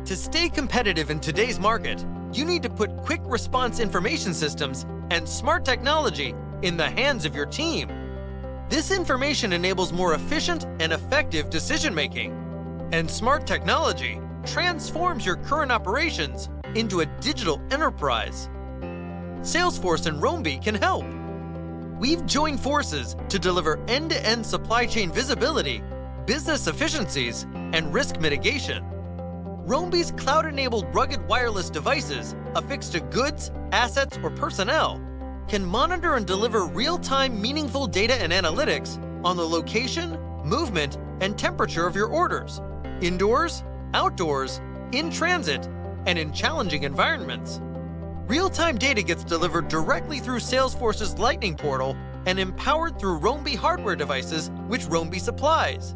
To stay competitive in today's market, you need to put quick response information systems and smart technology in the hands of your team. This information enables more efficient and effective decision-making. And smart technology transforms your current operations into a digital enterprise. Salesforce and Roambee can help. We've joined forces to deliver end-to-end supply chain visibility, business efficiencies, and risk mitigation. Roambee's cloud-enabled rugged wireless devices affixed to goods, assets, or personnel can monitor and deliver real-time meaningful data and analytics on the location, movement, and temperature of your orders, indoors, outdoors, in transit, and in challenging environments. Real-time data gets delivered directly through Salesforce's Lightning portal and empowered through Roambee hardware devices which Roambee supplies,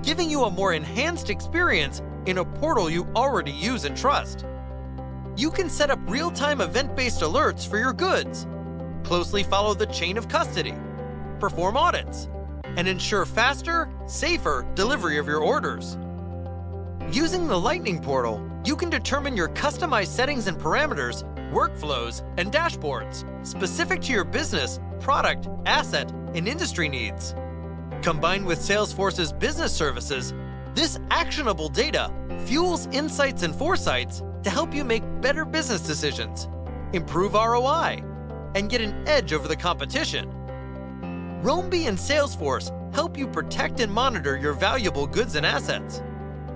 giving you a more enhanced experience in a portal you already use and trust. You can set up real-time event-based alerts for your goods, closely follow the chain of custody, perform audits, and ensure faster, safer delivery of your orders. Using the Lightning portal, you can determine your customized settings and parameters, workflows, and dashboards specific to your business, product, asset, and industry needs. Combined with Salesforce's business services, this actionable data fuels insights and foresights to help you make better business decisions, improve ROI, and get an edge over the competition. Roambee and Salesforce help you protect and monitor your valuable goods and assets,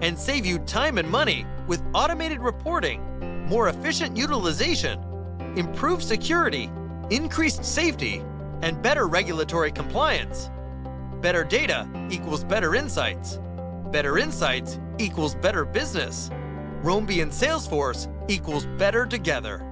and save you time and money with automated reporting, more efficient utilization, improved security, increased safety, and better regulatory compliance. Better data equals better insights. Better insights equals better business. Roambee and Salesforce equals better together.